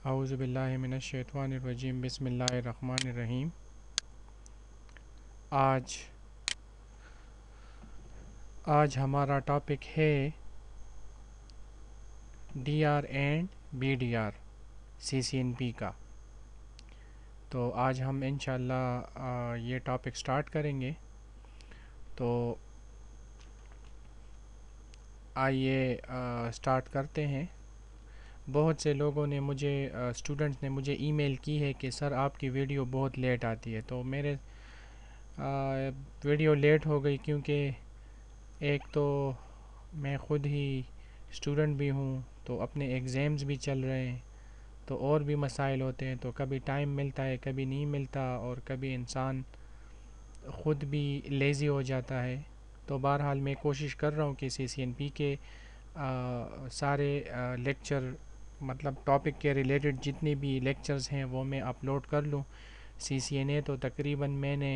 औज़ु बिल्लाहि मिनश शैतानिर रजीम बिस्मिल्लाहिर रहमानिर रहीम। आज हमारा टॉपिक है डीआर एंड बीडीआर सीसीएनपी का। तो आज हम इंशाल्लाह ये टॉपिक स्टार्ट करेंगे। तो आइए स्टार्ट करते हैं। बहुत से लोगों ने मुझे स्टूडेंट्स ने मुझे ईमेल की है कि सर आपकी वीडियो बहुत लेट आती है। तो मेरे वीडियो लेट हो गई क्योंकि एक तो मैं ख़ुद ही स्टूडेंट भी हूँ, तो अपने एग्ज़ाम्स भी चल रहे हैं, तो और भी मसाइल होते हैं। तो कभी टाइम मिलता है, कभी नहीं मिलता, और कभी इंसान ख़ुद भी लेज़ी हो जाता है। तो बहरहाल मैं कोशिश कर रहा हूँ कि सीसीएनपी के सारे लेक्चर मतलब टॉपिक के रिलेटेड जितने भी लेक्चर्स हैं वो मैं अपलोड कर लूँ। सीसीएनए तो तकरीबन मैंने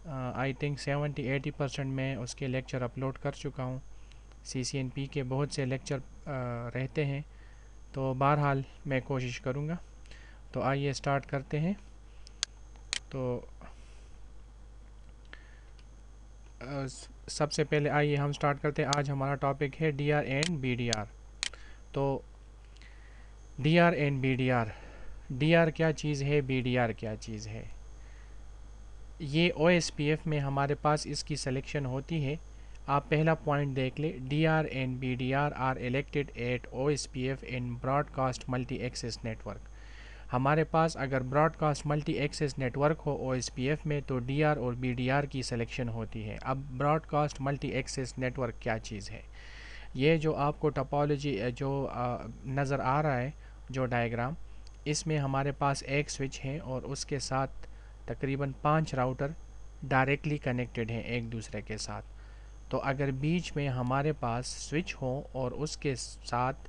आई थिंक 70-80% में उसके लेक्चर अपलोड कर चुका हूँ। सीसीएनपी के बहुत से लेक्चर रहते हैं, तो बहरहाल मैं कोशिश करूँगा। तो आइए स्टार्ट करते हैं। तो सबसे पहले आइए हम स्टार्ट करते हैं। आज हमारा टॉपिक है डीआर एंड बीडीआर। तो डीआर एंड बीडीआर, डीआर क्या चीज़ है, बीडीआर क्या चीज़ है। ये ओएसपीएफ में हमारे पास इसकी सिलेक्शन होती है। आप पहला पॉइंट देख ले, DR and BDR are elected at OSPF in broadcast multi access network. हमारे पास अगर ब्रॉडकास्ट मल्टी एक्सेस नेटवर्क हो ओएसपीएफ में तो डीआर और बीडीआर की सिलेक्शन होती है। अब ब्रॉडकास्ट मल्टी एक्सेस नेटवर्क क्या चीज़ है। ये जो आपको टोपोलॉजी जो नज़र आ रहा है, जो डायग्राम, इसमें हमारे पास एक स्विच है और उसके साथ तकरीबन 5 राउटर डायरेक्टली कनेक्टेड हैं एक दूसरे के साथ। तो अगर बीच में हमारे पास स्विच हो और उसके साथ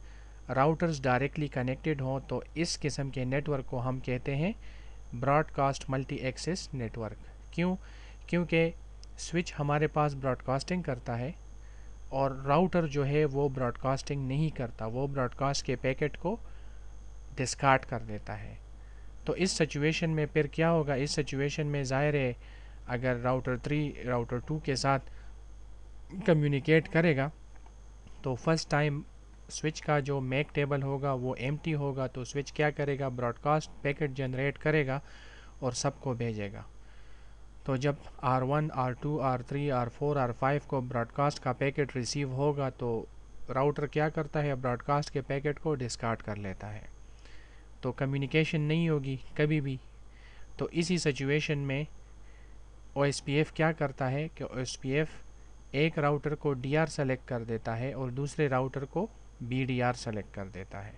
राउटर्स डायरेक्टली कनेक्टेड हों तो इस किस्म के नेटवर्क को हम कहते हैं ब्रॉडकास्ट मल्टी एक्सेस नेटवर्क। क्यों? क्योंकि स्विच हमारे पास ब्रॉडकास्टिंग करता है और राउटर जो है वो ब्रॉडकास्टिंग नहीं करता, वो ब्रॉडकास्ट के पैकेट को डिस्कार्ड कर देता है। तो इस सिचुएशन में फिर क्या होगा, इस सिचुएशन में ज़ाहिर है अगर राउटर 3 राउटर 2 के साथ कम्युनिकेट करेगा तो फर्स्ट टाइम स्विच का जो मैक टेबल होगा वो एम्प्टी होगा। तो स्विच क्या करेगा, ब्रॉडकास्ट पैकेट जनरेट करेगा और सबको भेजेगा। तो जब R1, R2, R3, R4, R5 को ब्रॉडकास्ट का पैकेट रिसीव होगा तो राउटर क्या करता है, ब्रॉडकास्ट के पैकेट को डिस्कार्ड कर लेता है। तो कम्युनिकेशन नहीं होगी कभी भी। तो इसी सिचुएशन में ओएसपीएफ क्या करता है कि ओएसपीएफ एक राउटर को डीआर सेलेक्ट कर देता है और दूसरे राउटर को बीडीआर सेलेक्ट कर देता है।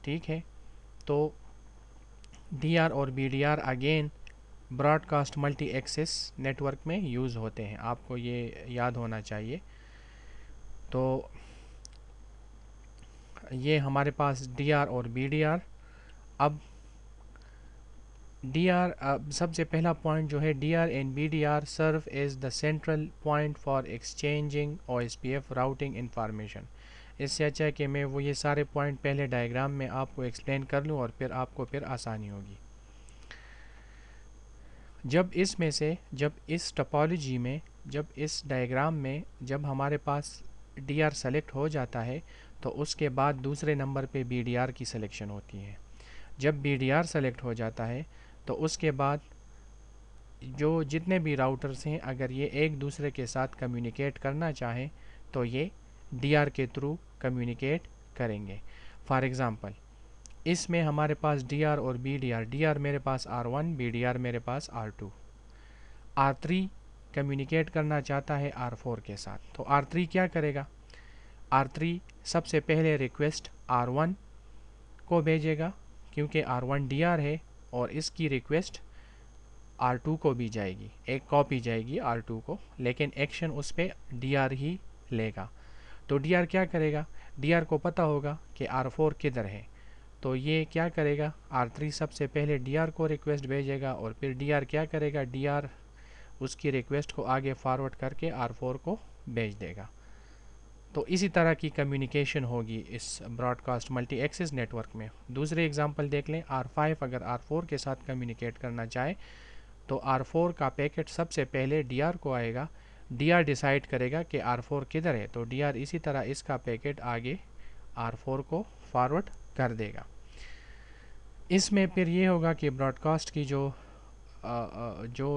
ठीक है। तो डीआर और BDR again broadcast multi access network में यूज़ होते हैं, आपको ये याद होना चाहिए। तो ये हमारे पास डीआर और बीडीआर। अब डीआर सबसे पहला पॉइंट जो है, DR and BDR serve as the central point for exchanging OSPF routing information. इससे अच्छा है कि मैं वो ये सारे पॉइंट पहले डायग्राम में आपको एक्सप्लेन कर लूँ और फिर आपको फिर आसानी होगी। जब इस टोपोलॉजी में, जब इस डायग्राम में जब हमारे पास डीआर सेलेक्ट हो जाता है तो उसके बाद दूसरे नंबर पे बीडीआर की सिलेक्शन होती है। जब बीडीआर सेलेक्ट हो जाता है तो उसके बाद जो जितने भी राउटर्स हैं अगर ये एक दूसरे के साथ कम्युनिकेट करना चाहें तो ये डीआर के थ्रू कम्युनिकेट करेंगे। फॉर एग्ज़ाम्पल इसमें हमारे पास डीआर और बीडीआर, डीआर मेरे पास R1, बीडीआर मेरे पास R2। R3 कम्युनिकेट करना चाहता है R4 के साथ, तो R3 क्या करेगा, R3 सबसे पहले रिक्वेस्ट R1 को भेजेगा क्योंकि R1 डीआर है और इसकी रिक्वेस्ट R2 को भी जाएगी, एक कॉपी जाएगी R2 को, लेकिन एक्शन उस पर डीआर ही लेगा। तो डीआर क्या करेगा, डीआर को पता होगा कि R4 किधर है, तो ये क्या करेगा, R3 सबसे पहले डीआर को रिक्वेस्ट भेजेगा और फिर डीआर क्या करेगा, डीआर उसकी रिक्वेस्ट को आगे फॉरवर्ड करके R4 को भेज देगा। तो इसी तरह की कम्युनिकेशन होगी इस ब्रॉडकास्ट मल्टी एक्सिस नेटवर्क में। दूसरे एग्जांपल देख लें, R5 अगर R4 के साथ कम्युनिकेट करना चाहे तो R4 का पैकेट सबसे पहले DR को आएगा, DR डिसाइड करेगा कि R4 किधर है, तो DR इसी तरह इसका पैकेट आगे R4 को फॉरवर्ड कर देगा। इसमें फिर ये होगा कि ब्रॉडकास्ट की जो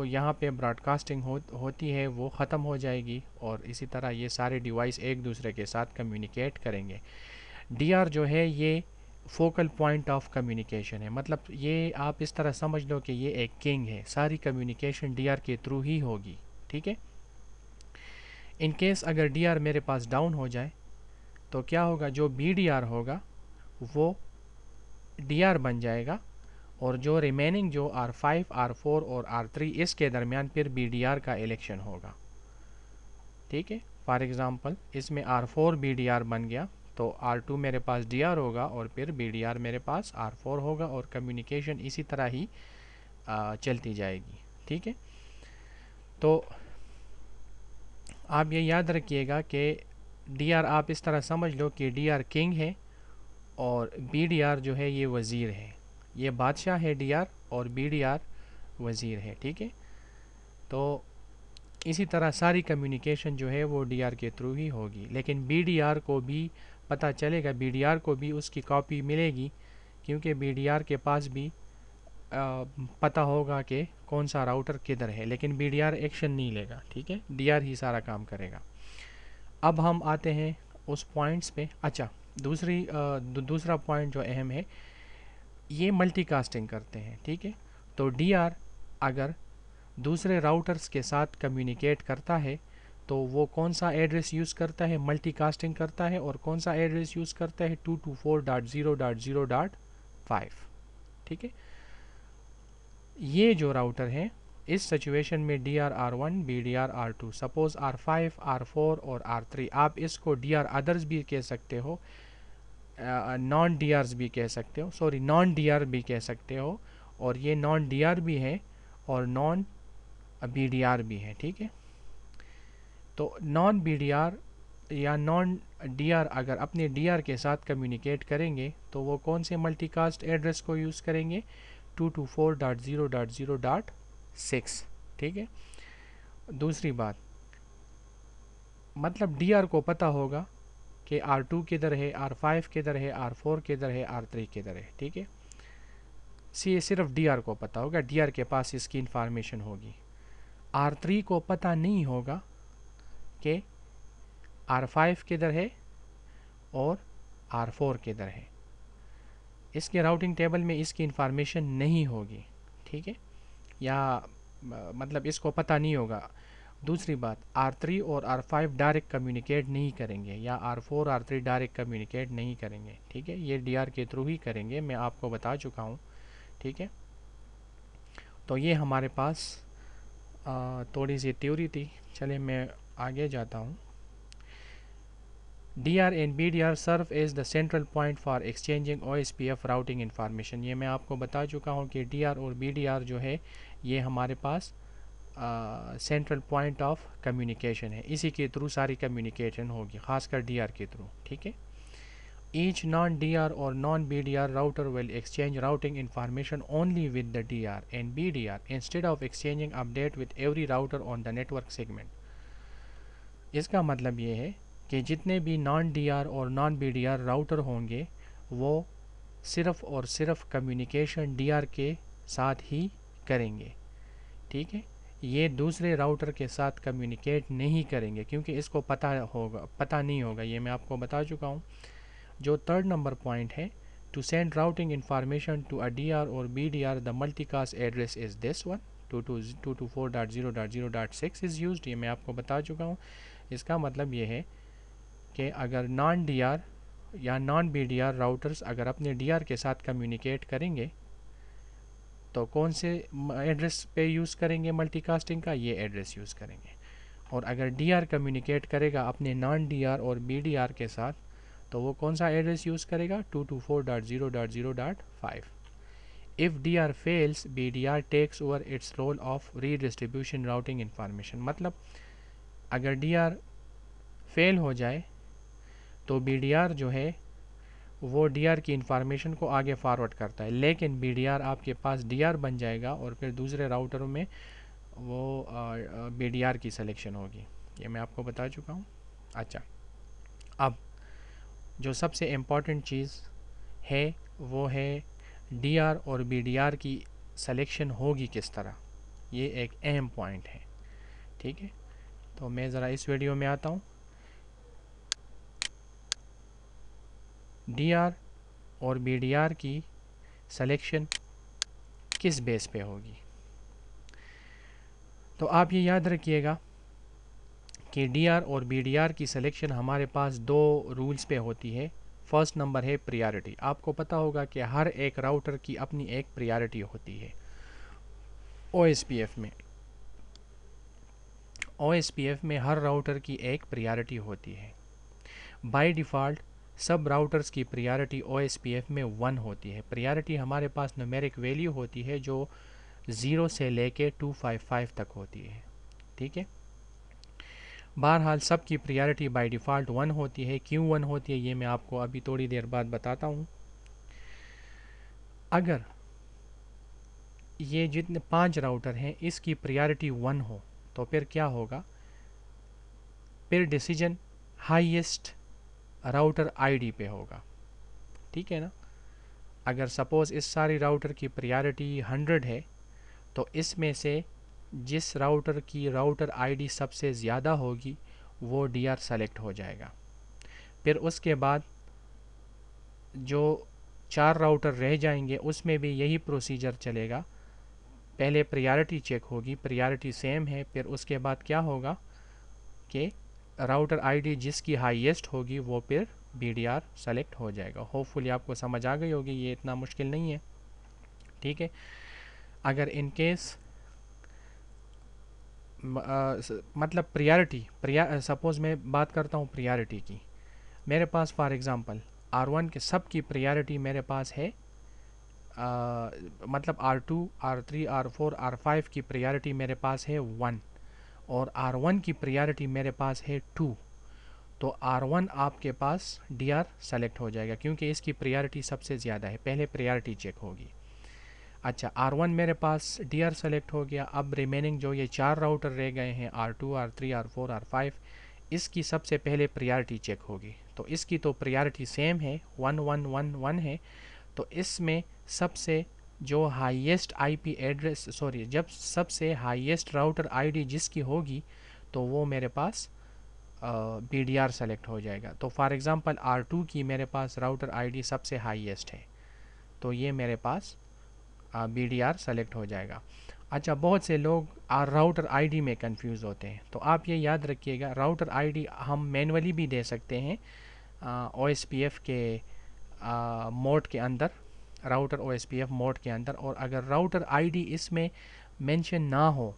यहाँ पे ब्रॉडकास्टिंग होती है वो ख़त्म हो जाएगी, और इसी तरह ये सारे डिवाइस एक दूसरे के साथ कम्युनिकेट करेंगे। DR जो है ये फोकल पॉइंट ऑफ कम्युनिकेशन है, मतलब ये आप इस तरह समझ लो कि ये एक किंग है, सारी कम्युनिकेशन DR के थ्रू ही होगी। ठीक है। इन केस अगर DR मेरे पास डाउन हो जाए तो क्या होगा, जो BDR होगा वो DR बन जाएगा, और जो रिमेनिंग जो R5, R4 और R3 इसके दरमियान फिर BDR का इलेक्शन होगा। ठीक है। फॉर एग्ज़ाम्पल इसमें R4 BDR बन गया तो R2 मेरे पास DR होगा और फिर BDR मेरे पास R4 होगा, और कम्युनिकेशन इसी तरह ही चलती जाएगी। ठीक है। तो आप ये याद रखिएगा कि DR आप इस तरह समझ लो कि DR किंग है और BDR जो है ये वज़ीर है, ये बादशाह है DR, और BDR वज़ीर है। ठीक है। तो इसी तरह सारी कम्युनिकेशन जो है वो DR के थ्रू ही होगी, लेकिन BDR को भी पता चलेगा, BDR को भी उसकी कॉपी मिलेगी, क्योंकि BDR के पास भी पता होगा कि कौन सा राउटर किधर है, लेकिन BDR एक्शन नहीं लेगा। ठीक है। DR ही सारा काम करेगा। अब हम आते हैं उस पॉइंट्स पे। अच्छा, दूसरा पॉइंट जो अहम है, ये मल्टीकास्टिंग करते हैं। ठीक है। तो DR अगर दूसरे राउटर्स के साथ कम्युनिकेट करता है तो वो कौन सा एड्रेस यूज़ करता है, मल्टीकास्टिंग करता है, और कौन सा एड्रेस यूज़ करता है, 224.0.0.5। ठीक है। ये जो राउटर हैं इस सिचुएशन में DR R1, BDR R2, suppose R5, R4 और R3, आप इसको DR अदर्स भी कह सकते हो, नॉन DRs भी कह सकते हो, सॉरी नॉन DR भी कह सकते हो, और ये नॉन DR भी है और नॉन BDR भी है। ठीक है। तो नॉन BDR या नॉन DR अगर अपने DR के साथ कम्युनिकेट करेंगे तो वो कौन से मल्टीकास्ट एड्रेस को यूज़ करेंगे, 224.0.0.6। ठीक है। दूसरी बात, मतलब DR को पता होगा कि R2 किधर है, R5 किधर है, R4 किधर है, R3 किधर है। ठीक है। सिर्फ DR को पता होगा, DR के पास इसकी इंफॉर्मेशन होगी। R3 को पता नहीं होगा कि R5 किधर है और R4 किधर है, इसके राउटिंग टेबल में इसकी इंफॉर्मेशन नहीं होगी। ठीक है। या मतलब इसको पता नहीं होगा। दूसरी बात, R3 और R5 डायरेक्ट कम्युनिकेट नहीं करेंगे, या R4 R3 डायरेक्ट कम्युनिकेट नहीं करेंगे। ठीक है। ये DR के थ्रू ही करेंगे, मैं आपको बता चुका हूँ। ठीक है। तो ये हमारे पास थोड़ी सी थ्योरी थी। चलिए मैं आगे जाता हूँ। DR and BDR serve as the central point for exchanging OSPF routing information। ये मैं आपको बता चुका हूँ कि DR और BDR जो है ये हमारे पास सेंट्रल पॉइंट ऑफ कम्युनिकेशन है, इसी के थ्रू सारी कम्युनिकेशन होगी, खासकर DR के थ्रू। ठीक है। Each non-DR or non-BDR router will exchange routing information only with the DR and BDR instead of exchanging update with every router on the network segment। इसका मतलब ये है कि जितने भी नॉन DR और नॉन BDR राउटर होंगे वो सिर्फ़ और सिर्फ कम्युनिकेशन DR के साथ ही करेंगे। ठीक है। ये दूसरे राउटर के साथ कम्युनिकेट नहीं करेंगे, क्योंकि इसको पता नहीं होगा, ये मैं आपको बता चुका हूँ। जो थर्ड नंबर पॉइंट है, to send routing information to a DR और BDR the multicast address is this one, 224.0.0.6 is used. ये मैं आपको बता चुका हूँ। इसका मतलब ये है कि अगर नॉन DR या नॉन BDR राउटर्स अगर अपने DR के साथ कम्युनिकेट करेंगे तो कौन से एड्रेस पे यूज़ करेंगे मल्टीकास्टिंग का, ये एड्रेस यूज़ करेंगे। और अगर DR कम्युनिकेट करेगा अपने नॉन DR और BDR के साथ तो वो कौन सा एड्रेस यूज़ करेगा, 224.0.0.5। If DR fails, BDR takes over its role of redistribution routing information. मतलब अगर DR फेल हो जाए तो BDR जो है वो DR की इंफॉर्मेशन को आगे फॉरवर्ड करता है, लेकिन BDR आपके पास DR बन जाएगा और फिर दूसरे राउटरों में वो BDR की सिलेक्शन होगी। ये मैं आपको बता चुका हूँ। अच्छा, अब जो सबसे इम्पॉर्टेंट चीज़ है वो है DR और BDR की सिलेक्शन होगी किस तरह। ये एक अहम पॉइंट है, ठीक है। तो मैं ज़रा इस वीडियो में आता हूँ। DR और BDR की सिलेक्शन किस बेस पे होगी, तो आप ये याद रखिएगा कि DR और BDR की सिलेक्शन हमारे पास दो रूल्स पे होती है। फर्स्ट नंबर है प्रायोरिटी। आपको पता होगा कि हर एक राउटर की अपनी एक प्रायोरिटी होती है। OSPF में हर राउटर की एक प्रायोरिटी होती है। बाय डिफ़ॉल्ट सब राउटर्स की प्रायोरिटी OSPF में 1 होती है। प्रायोरिटी हमारे पास न्यूमेरिक वैल्यू होती है जो 0 से लेके 255 तक होती है, ठीक है। बहरहाल सब की प्रायोरिटी बाय डिफ़ॉल्ट 1 होती है। क्यों 1 होती है ये मैं आपको अभी थोड़ी देर बाद बताता हूँ। अगर ये जितने 5 राउटर हैं इसकी प्रायोरिटी 1 हो तो फिर क्या होगा, फिर डिसीजन हाईएस्ट राउटर आईडी पे होगा, ठीक है ना। अगर सपोज़ इस सारी राउटर की प्रायोरिटी 100 है तो इसमें से जिस राउटर की राउटर आईडी सबसे ज़्यादा होगी वो DR सेलेक्ट हो जाएगा। फिर उसके बाद जो 4 राउटर रह जाएंगे उसमें भी यही प्रोसीजर चलेगा। पहले प्रायोरिटी चेक होगी, प्रायोरिटी सेम है, फिर उसके बाद क्या होगा कि राउटर आईडी जिसकी हाईएस्ट होगी वो फिर BDR सेलेक्ट हो जाएगा। होपफुली आपको समझ आ गई होगी, ये इतना मुश्किल नहीं है, ठीक है। अगर इन केस मतलब सपोज़ मैं बात करता हूँ प्रायोरिटी की, मेरे पास फॉर एग्ज़ाम्पल R1 के सब की प्रायोरिटी मेरे पास है मतलब R2, R3, R4, R5 की प्रायोरिटी मेरे पास है 1 और R1 की प्रायोरिटी मेरे पास है 2। तो R1 आपके पास DR सेलेक्ट हो जाएगा क्योंकि इसकी प्रायोरिटी सबसे ज़्यादा है। पहले प्रायोरिटी चेक होगी। अच्छा, R1 मेरे पास DR सेलेक्ट हो गया। अब रिमेनिंग जो ये 4 राउटर रह गए हैं R2, R3, R4, R5, इसकी सबसे पहले प्रायोरिटी चेक होगी। तो इसकी तो प्रायोरिटी सेम है, 1 1 1 1 है। तो इसमें सबसे जो हाईएस्ट IP एड्रेस जब सबसे हाईएस्ट राउटर आईडी जिसकी होगी तो वो मेरे पास BDR सेलेक्ट हो जाएगा। तो फॉर एग्ज़ाम्पल R2 की मेरे पास राउटर आईडी सबसे हाईएस्ट है तो ये मेरे पास BDR सेलेक्ट हो जाएगा। अच्छा, बहुत से लोग राउटर आईडी में कंफ्यूज होते हैं, तो आप ये याद रखिएगा राउटर आईडी हम मैनुअली भी दे सकते हैं OSPF के मोड के अंदर, राउटर OSPF मोड के अंदर। और अगर राउटर आईडी इसमें मेंशन ना हो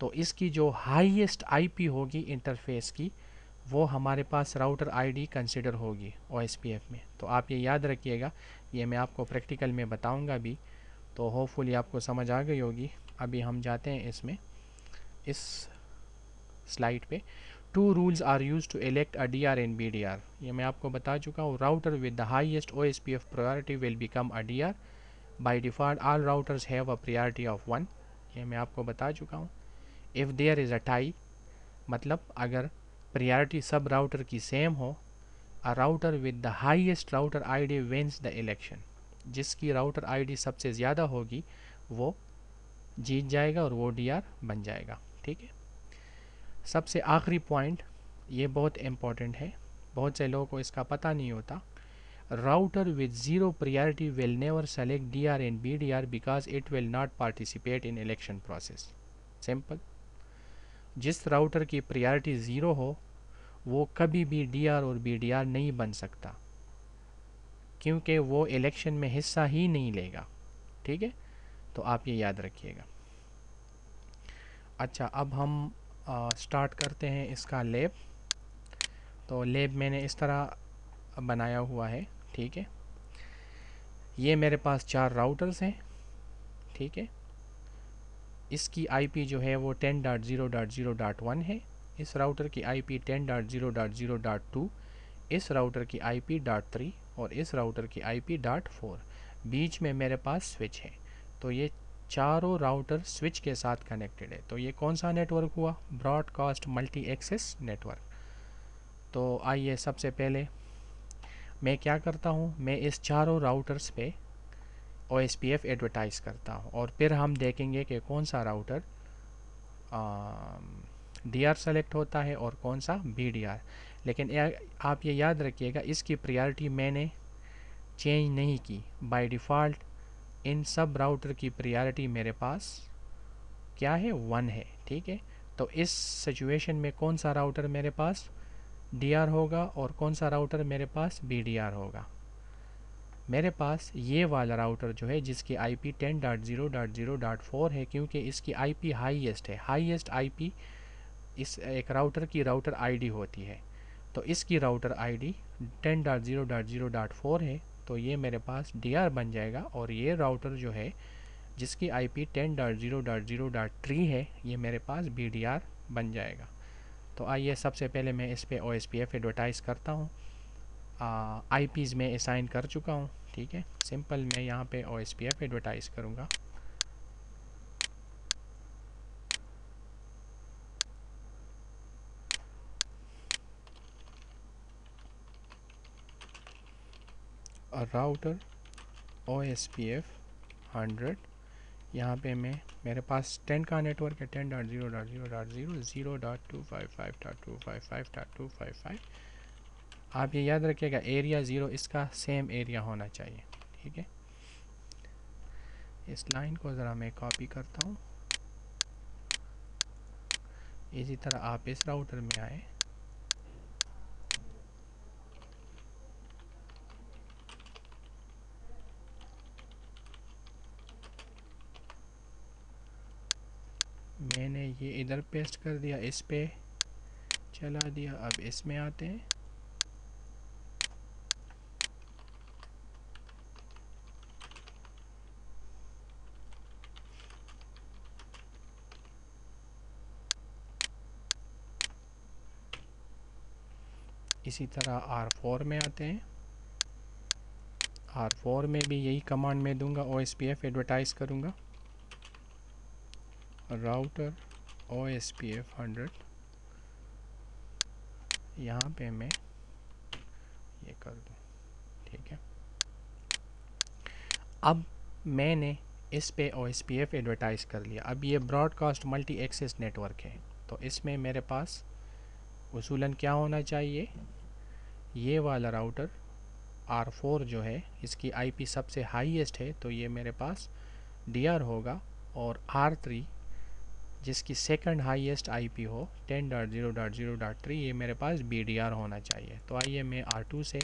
तो इसकी जो हाईएस्ट IP होगी इंटरफेस की वो हमारे पास राउटर आईडी कंसिडर होगी OSPF में। तो आप ये याद रखिएगा, ये मैं आपको प्रैक्टिकल में बताऊंगा भी, तो होपफुली आपको समझ आ गई होगी। अभी हम जाते हैं इसमें, इस स्लाइड पे। 2 rules are use to elect a DR and BDR। ये मैं आपको बता चुका हूँ। Router with the highest OSPF priority will become a DR। By default all routers have a priority of 1। ये मैं आपको बता चुका हूँ। If there is a tie, मतलब अगर प्रायोरिटी सब राउटर की सेम हो, a router with the highest router ID wins the election. जिसकी राउटर आईडी सबसे ज़्यादा होगी वो जीत जाएगा और वो DR बन जाएगा, ठीक है। सबसे आखिरी पॉइंट, ये बहुत इम्पॉर्टेंट है, बहुत से लोगों को इसका पता नहीं होता। Router with zero priority will never select DR and BDR because it will not participate in election process. Simple, जिस राउटर की प्रायोरिटी ज़ीरो हो वो कभी भी DR और BDR नहीं बन सकता क्योंकि वो इलेक्शन में हिस्सा ही नहीं लेगा, ठीक है। तो आप ये याद रखिएगा। अच्छा, अब हम स्टार्ट करते हैं इसका लैब। तो लैब मैंने इस तरह बनाया हुआ है, ठीक है। ये मेरे पास 4 राउटर्स हैं, ठीक है। इसकी IP जो है वो 10.0.0.1 है। इस राउटर की IP 10.0.0.2, इस राउटर की IP.3 और इस राउटर की IP.4, बीच में मेरे पास स्विच है। तो ये चारों राउटर स्विच के साथ कनेक्टेड है। तो ये कौन सा नेटवर्क हुआ? Broadcast multi access network. तो आइए सबसे पहले मैं क्या करता हूँ, मैं इस चारों राउटर्स पे OSPF एडवर्टाइज़ करता हूँ और फिर हम देखेंगे कि कौन सा राउटर DR सेलेक्ट होता है और कौन सा BDR। लेकिन आप ये याद रखिएगा, इसकी प्रायोरिटी मैंने चेंज नहीं की। बाय डिफ़ॉल्ट इन सब राउटर की प्रायोरिटी मेरे पास क्या है? 1 है। ठीक है, तो इस सिचुएशन में कौन सा राउटर मेरे पास DR होगा और कौन सा राउटर मेरे पास BDR होगा? मेरे पास ये वाला राउटर जो है जिसकी IP 10.0.0.4 है, क्योंकि इसकी IP हाईएस्ट है। हाईएस्ट IP इस एक राउटर की राउटर ID होती है। तो इसकी राउटर ID 10.0.0.4 है, तो ये मेरे पास DR बन जाएगा। और ये राउटर जो है जिसकी IP 10.0.0.3 है, ये मेरे पास BDR बन जाएगा। तो आइए सबसे पहले मैं इस पे OSPF एडवर्टाइज़ करता हूँ। IPs में असाइन कर चुका हूँ। ठीक है, सिंपल मैं यहाँ पे OSPF एडवर्टाइज़ करूँगा। राउटर OSPF 100, यहाँ पे मैं मेरे पास 10 का नेटवर्क है। 10.0.0.0 0.255.255.255। आप ये याद रखिएगा, एरिया 0 इसका सेम एरिया होना चाहिए। ठीक है, इस लाइन को ज़रा मैं कॉपी करता हूँ। इसी तरह आप इस राउटर में आए, मैंने ये इधर पेस्ट कर दिया, इस पे चला दिया। अब इसमें आते हैं, इसी तरह R4 में आते हैं। R4 में भी यही कमांड मैं दूंगा, OSPF एडवर्टाइज़ करूंगा, राउटर OSPF 100। यहाँ पे मैं ये कर दूँ। ठीक है, अब मैंने इस पे OSPF एडवर्टाइज़ कर लिया। अब ये ब्रॉडकास्ट मल्टी एक्सेस नेटवर्क है, तो इसमें मेरे पास उसूलन क्या होना चाहिए? ये वाला राउटर R4 जो है इसकी IP सबसे हाईएस्ट है, तो ये मेरे पास DR होगा। और R3 जिसकी सेकंड हाईएस्ट IP हो 10.0.0.3, ये मेरे पास BDR होना चाहिए। तो आइए मैं R2 से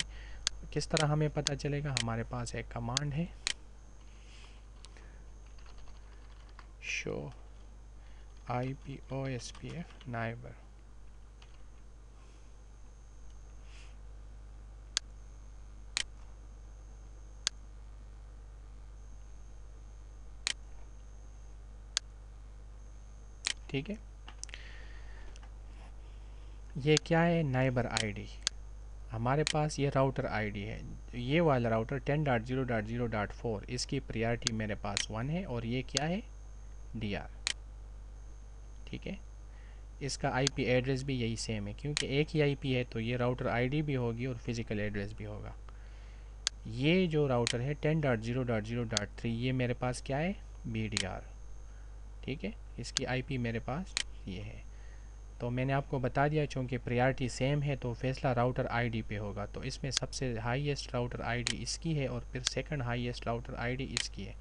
किस तरह हमें पता चलेगा? हमारे पास एक कमांड है, शो IP OSPF नाइबर। ठीक है, ये क्या है? Neighbour ID। हमारे पास ये राउटर ID है, ये वाला राउटर 10.0.0.4, इसकी प्रायोरिटी मेरे पास 1 है। और ये क्या है? DR। ठीक है, इसका IP एड्रेस भी यही सेम है, क्योंकि एक ही IP है तो ये राउटर ID भी होगी और फिज़िकल एड्रेस भी होगा। ये जो राउटर है 10.0.0.3, ये मेरे पास क्या है? BDR। ठीक है, इसकी IP मेरे पास ये है। तो मैंने आपको बता दिया, चूँकि प्रायोरिटी सेम है तो फैसला राउटर ID पे होगा। तो इसमें सबसे हाईएस्ट राउटर ID इसकी है और फिर सेकंड हाईएस्ट राउटर ID इसकी है।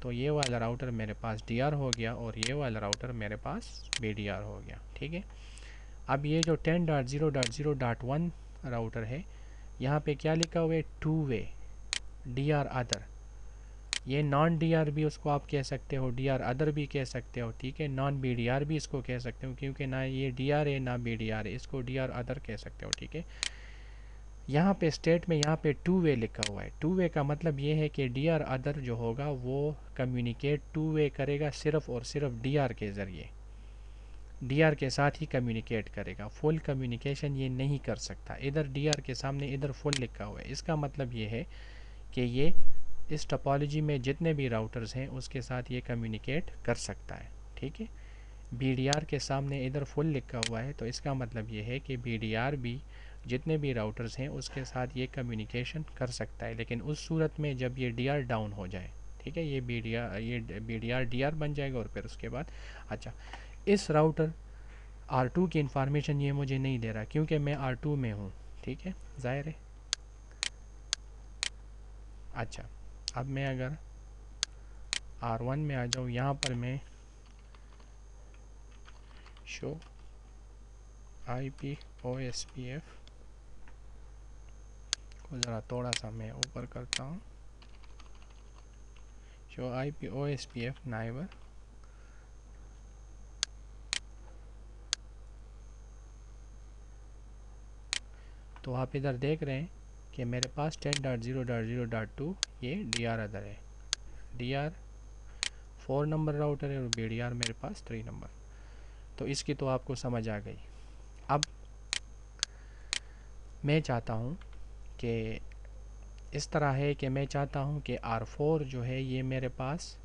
तो ये वाला राउटर मेरे पास DR हो गया और ये वाला राउटर मेरे पास BDR हो गया। ठीक है, अब ये जो 10.0.0.1 राउटर है, यहाँ पे क्या लिखा हुआ है? 2 वे DR अदर। ये नॉन DR भी उसको आप कह सकते हो, DR अदर भी कह सकते हो। ठीक है, नॉन BDR भी इसको कह सकते हो, क्योंकि ना ये DR है ना BDR है, इसको DR अदर कह सकते हो। ठीक है, यहाँ पे स्टेट में यहाँ पे 2 वे लिखा हुआ है। 2 वे का मतलब ये है कि DR अदर जो होगा वो कम्युनिकेट 2 वे करेगा सिर्फ़ और सिर्फ DR के ज़रिए। डीआर के साथ ही कम्युनिकेट करेगा। फुल कम्युनिकेशन ये नहीं कर सकता। इधर डीआर के सामने इधर फुल लिखा हुआ है, इसका मतलब ये है कि ये इस टोपोलॉजी में जितने भी राउटर्स हैं उसके साथ ये कम्युनिकेट कर सकता है। ठीक है, बीडीआर के सामने इधर फुल लिखा हुआ है, तो इसका मतलब ये है कि बीडीआर भी जितने भी राउटर्स हैं उसके साथ ये कम्युनिकेशन कर सकता है, लेकिन उस सूरत में जब ये डीआर डाउन हो जाए। ठीक है, ये बीडीआर डीआर बन जाएगा और फिर उसके बाद अच्छा, इस राउटर R2 की इंफॉर्मेशन ये मुझे नहीं दे रहा क्योंकि मैं R2 में हूँ। ठीक है, ज़ाहिर है। अच्छा, अब मैं अगर R1 में आ जाऊँ, यहाँ पर मैं शो IPOSPF को ज़रा थोड़ा सा मैं ऊपर करता हूँ, शो IPOSPF नाइबर। तो आप इधर देख रहे हैं कि मेरे पास 10.0.0.2 ये DR अदर है, DR 4 नंबर राउटर है और BDR मेरे पास 3 नंबर। तो इसकी तो आपको समझ आ गई। अब मैं चाहता हूँ कि इस तरह है कि मैं चाहता हूँ कि R4 जो है ये मेरे पास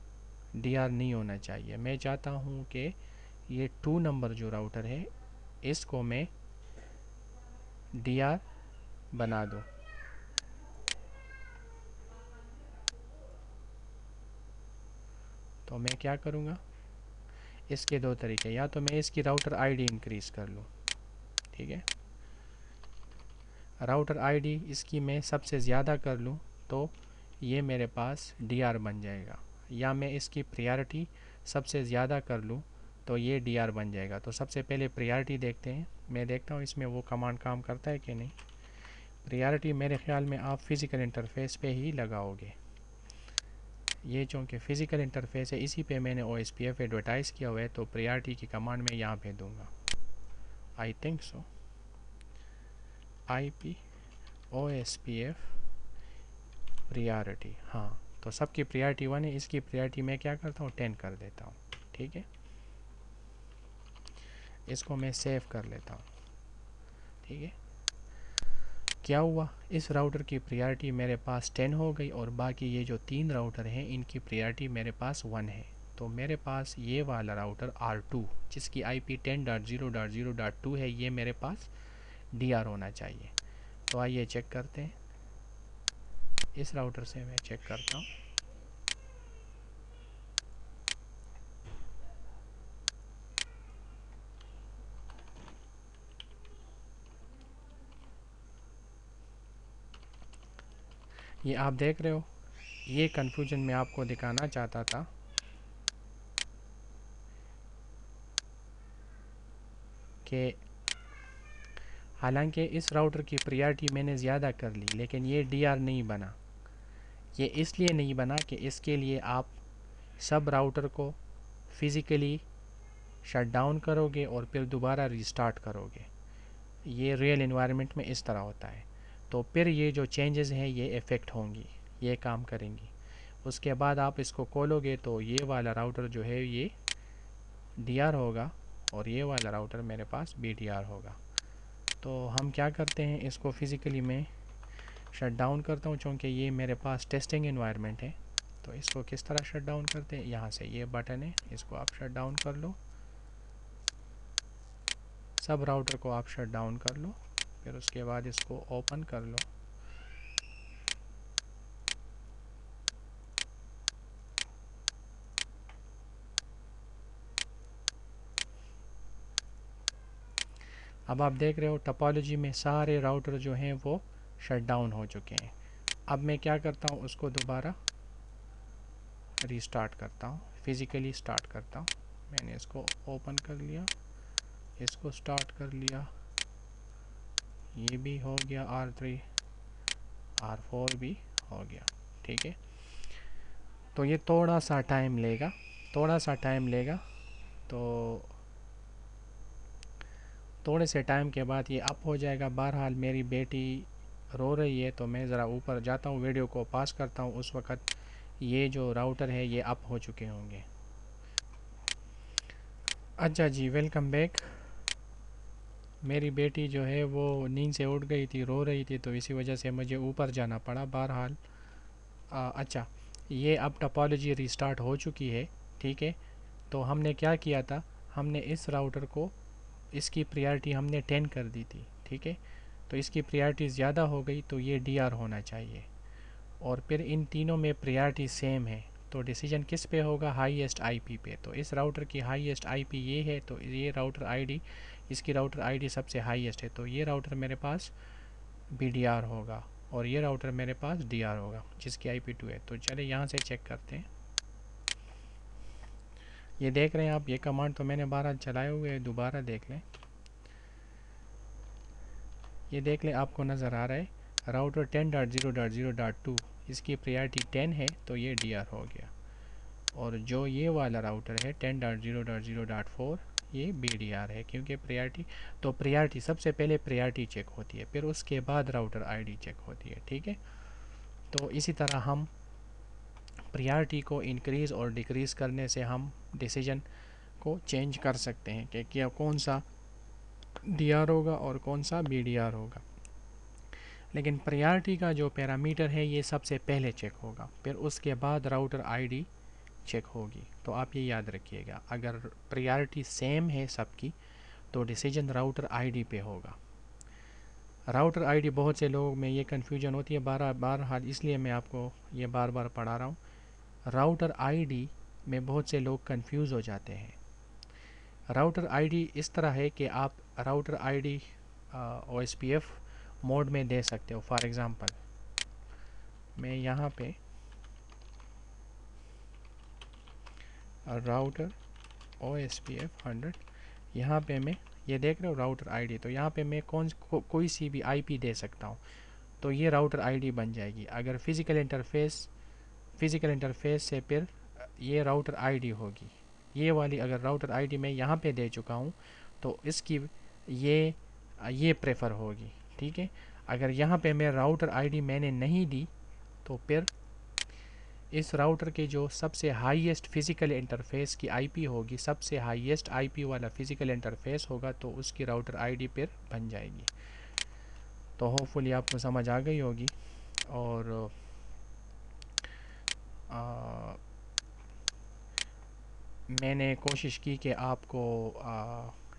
DR नहीं होना चाहिए। मैं चाहता हूँ कि ये 2 नंबर जो राउटर है इसको मैं DR बना दूँ। तो मैं क्या करूँगा, इसके दो तरीके, या तो मैं इसकी राउटर आईडी इंक्रीज़ कर लूँ। ठीक है, राउटर आईडी इसकी मैं सबसे ज़्यादा कर लूँ तो ये मेरे पास DR बन जाएगा, या मैं इसकी प्रायोरिटी सबसे ज़्यादा कर लूँ तो ये DR बन जाएगा। तो सबसे पहले प्रायोरिटी देखते हैं, मैं देखता हूँ इसमें वो कमांड काम करता है कि नहीं। प्रायोरिटी मेरे ख्याल में आप फिज़िकल इंटरफेस पे ही लगाओगे, ये चूँकि फ़िज़िकल इंटरफेस है इसी पे मैंने OSPF एडवर्टाइज़ किया हुआ है, तो प्रायोरिटी की कमांड मैं यहाँ पे दूँगा, I think so IPOSPF priority. हाँ, तो सबकी प्रायोरिटी 1 है, इसकी प्रायोरिटी मैं क्या करता हूँ 10 कर देता हूँ। ठीक है, इसको मैं सेव कर लेता हूँ। ठीक है, क्या हुआ, इस राउटर की प्रायोरिटी मेरे पास 10 हो गई और बाकी ये जो 3 राउटर हैं इनकी प्रायोरिटी मेरे पास 1 है। तो मेरे पास ये वाला राउटर R2 जिसकी IP 10.0.0.2 है ये मेरे पास DR होना चाहिए। तो आइए चेक करते हैं, इस राउटर से मैं चेक करता हूँ। ये आप देख रहे हो, ये कन्फ्यूजन मैं आपको दिखाना चाहता था कि हालांकि इस राउटर की प्रायोरिटी मैंने ज़्यादा कर ली लेकिन ये DR नहीं बना। ये इसलिए नहीं बना कि इसके लिए आप सब राउटर को फिज़िकली शट डाउन करोगे और फिर दोबारा रीस्टार्ट करोगे। ये रियल एनवायरनमेंट में इस तरह होता है। तो फिर ये जो चेंजेस हैं ये इफ़ेक्ट होंगी, ये काम करेंगी। उसके बाद आप इसको खोलोगे तो ये वाला राउटर जो है ये DR होगा और ये वाला राउटर मेरे पास BDR होगा। तो हम क्या करते हैं, इसको फ़िज़िकली मैं शट डाउन करता हूँ चूँकि ये मेरे पास टेस्टिंग एनवायरनमेंट है। तो इसको किस तरह शट डाउन करते हैं, यहाँ से ये बटन है इसको आप शट डाउन कर लो, सब राउटर को आप शट डाउन कर लो, फिर उसके बाद इसको ओपन कर लो। अब आप देख रहे हो टोपोलॉजी में सारे राउटर जो हैं वो शट डाउन हो चुके हैं। अब मैं क्या करता हूँ, उसको दोबारा रीस्टार्ट करता हूँ, फिज़िकली स्टार्ट करता हूँ। मैंने इसको ओपन कर लिया, इसको स्टार्ट कर लिया, ये भी हो गया, R3 R4 भी हो गया। ठीक है, तो ये थोड़ा सा टाइम लेगा, थोड़ा सा टाइम लेगा। तो थोड़े से टाइम के बाद ये अप हो जाएगा। बहरहाल मेरी बेटी रो रही है तो मैं ज़रा ऊपर जाता हूँ, वीडियो को पास करता हूँ, उस वक़्त ये जो राउटर है ये अप हो चुके होंगे। अच्छा जी, वेलकम बैक। मेरी बेटी जो है वो नींद से उठ गई थी, रो रही थी, तो इसी वजह से मुझे ऊपर जाना पड़ा। बहरहाल अच्छा, ये अब टोपोलॉजी रिस्टार्ट हो चुकी है। ठीक है, तो हमने क्या किया था, हमने इस राउटर को, इसकी प्रायोरिटी हमने 10 कर दी थी। ठीक है, तो इसकी प्रायोरिटी ज़्यादा हो गई तो ये डीआर होना चाहिए। और फिर इन तीनों में प्रायोरिटी सेम है तो डिसीजन किस पे होगा, हाईएस्ट आईपी पे। तो इस राउटर की हाईएस्ट आईपी ये है, तो ये राउटर आईडी, इसकी राउटर आईडी सबसे हाईएस्ट है, तो ये राउटर मेरे पास बीडीआर होगा और ये राउटर मेरे पास डीआर होगा जिसकी आईपी 2 है। तो चले यहाँ से चेक करते हैं। ये देख रहे हैं आप, ये कमांड तो मैंने 12 चलाए हुए हैं, दोबारा देख लें। ये देख लें, आपको नज़र आ रहा है राउटर 10.0.0.2, इसकी प्रायोरिटी 10 है तो ये डीआर हो गया। और जो ये वाला राउटर है 10.0.0.4, ये BDR है क्योंकि प्रायोरिटी, तो प्रायोरिटी सबसे पहले प्रायोरिटी चेक होती है, फिर उसके बाद राउटर आईडी चेक होती है। ठीक है, तो इसी तरह हम प्रायोरिटी को इंक्रीज़ और डिक्रीज़ करने से हम डिसीजन को चेंज कर सकते हैं कि क्या कौन सा डीआर होगा और कौन सा BDR होगा। लेकिन प्रायोरिटी का जो पैरामीटर है ये सबसे पहले चेक होगा, फिर उसके बाद राउटर आईडी चेक होगी। तो आप ये याद रखिएगा, अगर प्रायोरिटी सेम है सबकी तो डिसीजन राउटर आईडी पे होगा। राउटर आईडी बहुत से लोगों में ये कन्फ्यूजन होती है, बार हाल, इसलिए मैं आपको ये बार बार पढ़ा रहा हूँ। राउटर आईडी में बहुत से लोग कंफ्यूज हो जाते हैं। राउटर आईडी इस तरह है कि आप राउटर आईडी OSPF मोड में दे सकते हो। फॉर एग्ज़ाम्पल मैं यहाँ पे राउटर OSPF 100, यहाँ पे मैं ये देख रहे हो राउटर आईडी, तो यहाँ पे मैं कोई सी भी आईपी दे सकता हूँ, तो ये राउटर आईडी बन जाएगी। अगर फिज़िकल इंटरफेस से फिर ये राउटर आईडी होगी। ये वाली अगर राउटर आईडी मैं यहाँ पे दे चुका हूँ तो इसकी ये प्रेफर होगी। ठीक है, अगर यहाँ पे मैं राउटर आईडी मैंने नहीं दी तो फिर इस राउटर के जो सबसे हाईएस्ट फिज़िकल इंटरफेस की आईपी होगी, सबसे हाईएस्ट आईपी वाला फिज़िकल इंटरफेस होगा, तो उसकी राउटर आईडी फिर बन जाएगी। तो होपफुली आपको समझ आ गई होगी। और मैंने कोशिश की कि आपको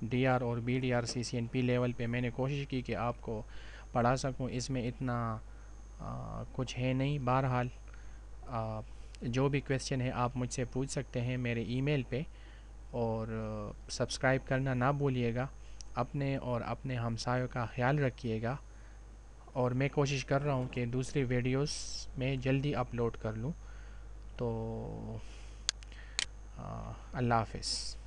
डीआर और बीडीआर CCNP लेवल पे मैंने कोशिश की कि आपको पढ़ा सकूं। इसमें इतना कुछ है नहीं। बहरहाल जो भी क्वेश्चन है आप मुझसे पूछ सकते हैं मेरे ईमेल पे, और सब्सक्राइब करना ना भूलिएगा। अपने और अपने हमसायों का ख्याल रखिएगा, और मैं कोशिश कर रहा हूँ कि दूसरी वीडियोस में जल्दी अपलोड कर लूँ। तो अल्लाह हाफ़िज़।